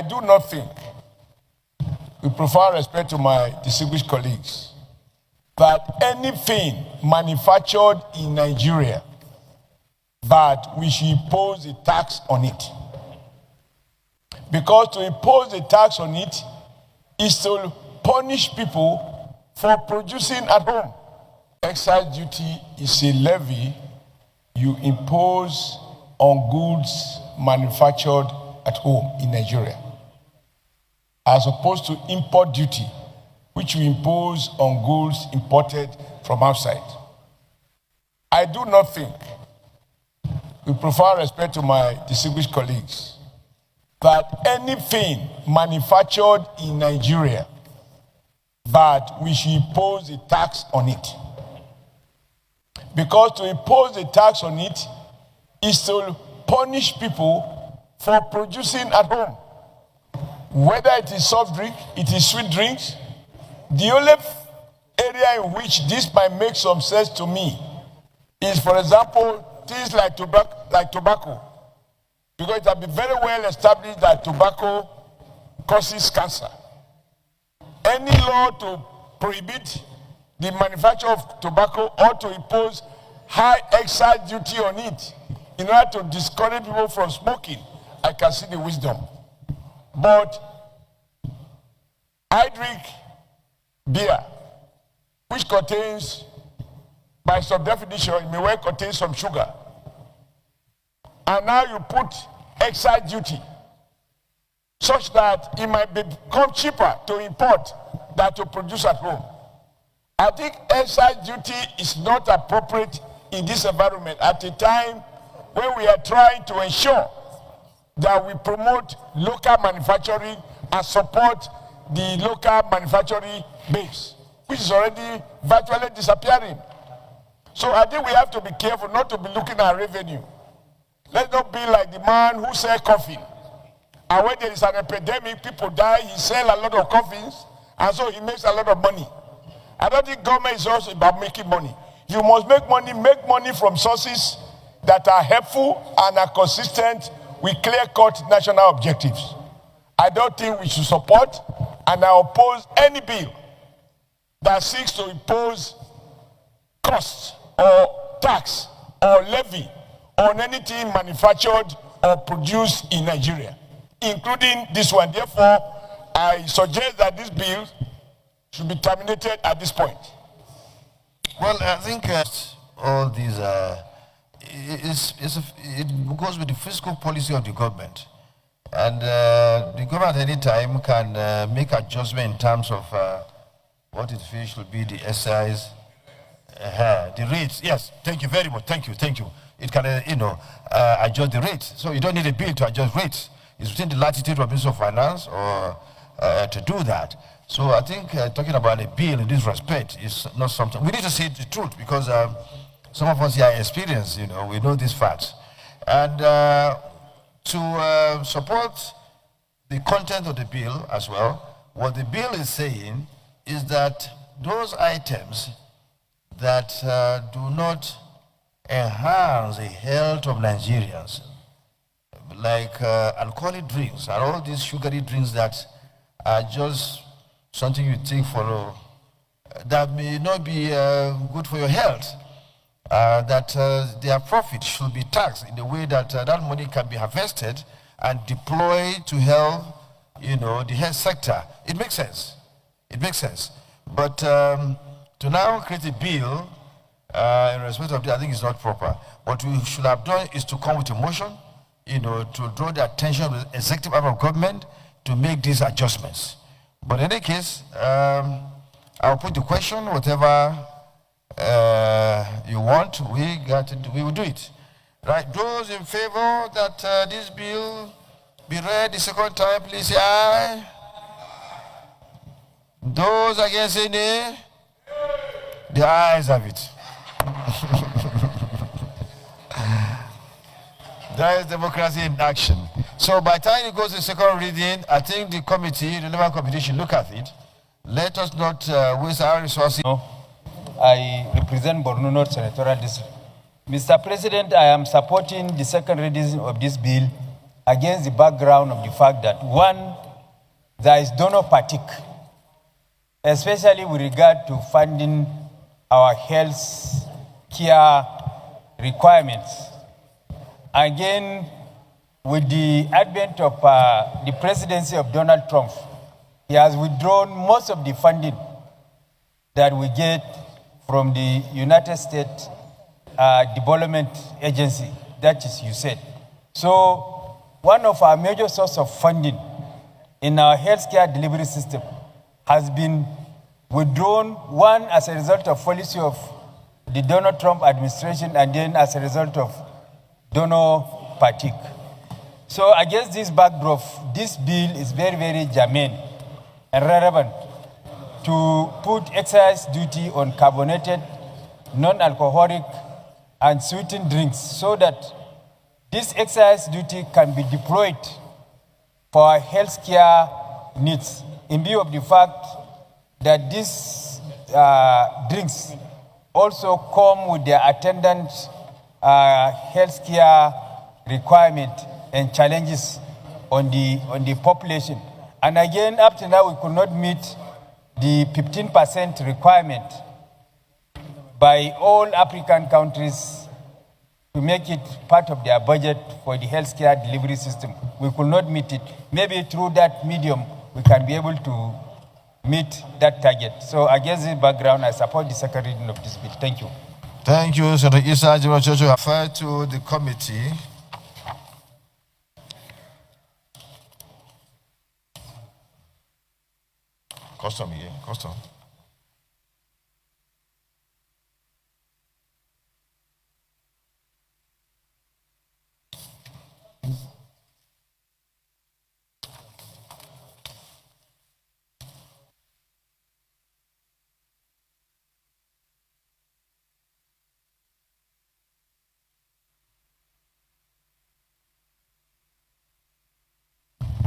I do not think, with profound respect to my distinguished colleagues, that anything manufactured in Nigeria, that we should impose a tax on it. Because to impose a tax on it is to punish people for producing at home. Excise duty is a levy you impose on goods manufactured at home in Nigeria, as opposed to import duty, which we impose on goods imported from outside. I do not think, with profound respect to my distinguished colleagues, that anything manufactured in Nigeria, that we should impose a tax on it. Because to impose a tax on it is to punish people for producing at home. Whether it is soft drink, it is sweet drinks, the only area in which this might make some sense to me is, for example, things like tobacco. Because it has been very well established that tobacco causes cancer. Any law to prohibit the manufacture of tobacco or to impose high excise duty on it in order to discourage people from smoking, I can see the wisdom. But I drink beer, which contains, by some definition, it may well contain some sugar. And now you put excise duty such that it might become cheaper to import than to produce at home. I think excise duty is not appropriate in this environment at a time when we are trying to ensure that we promote local manufacturing and support the local manufacturing base, which is already virtually disappearing. So I think we have to be careful not to be looking at revenue. Let's not be like the man who sells coffin. And when there is an epidemic, people die, he sells a lot of coffins, and so he makes a lot of money. I don't think government is also about making money. You must make money from sources that are helpful and are consistent with clear-cut national objectives. I don't think we should support and I oppose any bill that seeks to impose costs or tax or levy on anything manufactured or produced in Nigeria, including this one. Therefore, I suggest that this bill should be terminated at this point. Well, I think all these it goes with the fiscal policy of the government. And the government at any time can make adjustment in terms of what it feels should be the excise, the rates. Yes, thank you very much. Thank you. It can, adjust the rates. So you don't need a bill to adjust rates. It's within the latitude of Minister of Finance or to do that. So I think talking about a bill in this respect is not something. We need to say the truth because some of us here are experienced, we know these facts. And to support the content of the bill as well, what the bill is saying is that those items that do not enhance the health of Nigerians, like alcoholic drinks and all these sugary drinks that are just something you take for, that may not be good for your health, that their profit should be taxed in the way that that money can be harvested and deployed to help, the health sector. It makes sense. But to now create a bill in respect of that, I think is not proper. What we should have done is to come with a motion, to draw the attention of the executive arm of government to make these adjustments. But in any case, I'll put the question, whatever you want, we will do it. Right, those in favor that this bill be read the second time, please say aye. Those against say nay. The ayes have it. That is democracy in action. So by the time it goes to second reading, I think the relevant committee should look at it. Let us not waste our resources. No, I represent Borno North Senatorial District. Mr. President, I am supporting the second reading of this bill against the background of the fact that, one, there is donor fatigue, especially with regard to funding our health care requirements. Again, with the advent of the presidency of Donald Trump, he has withdrawn most of the funding that we get from the United States Development Agency, that is USAID. So one of our major sources of funding in our healthcare delivery system has been withdrawn, one, as a result of policy of the Donald Trump administration, and then as a result of donor fatigue. So against this backdrop, this bill is very, very germane and relevant to put excise duty on carbonated, non-alcoholic, and sweetened drinks so that this excise duty can be deployed for our healthcare needs, in view of the fact that these drinks also come with their attendant healthcare requirement and challenges on the population. And again, up to now, we could not meet the 15% requirement by all African countries to make it part of their budget for the healthcare delivery system. We could not meet it. Maybe through that medium, we can be able to meet that target. So against this background, I support the second reading of this bill. Thank you. Thank you, Senator Issa Jirochocho. Refer to the committee. Custom again, custom.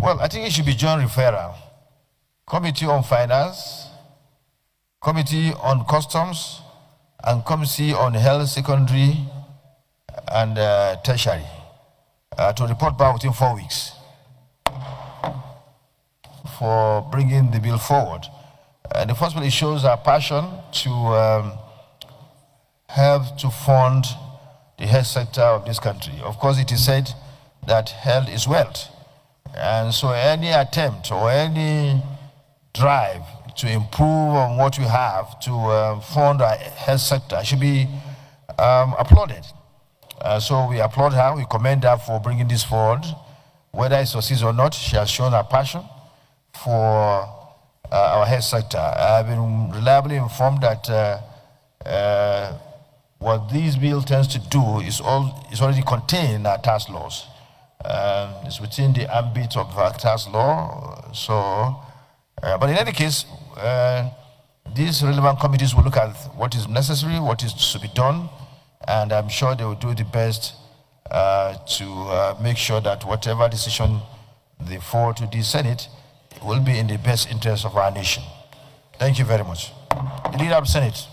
Well, I think it should be joint referral. Committee on Finance, Committee on Customs, and Committee on Health, Secondary, and Tertiary to report back within 4 weeks for bringing the bill forward. And the first one, it shows our passion to help to fund the health sector of this country. Of course, it is said that health is wealth. And so any attempt or any drive to improve on what we have to fund our health sector should be applauded. So we applaud her, we commend her for bringing this forward. Whether it succeeds or not, she has shown her passion for our health sector. I've been reliably informed that what this bill tends to do is already contained in our tax laws. It's within the ambit of our tax law. So, but in any case, these relevant committees will look at what is necessary, what is to be done, and I'm sure they will do the best to make sure that whatever decision they forward to the Senate will be in the best interest of our nation. Thank you very much. The Leader of the Senate.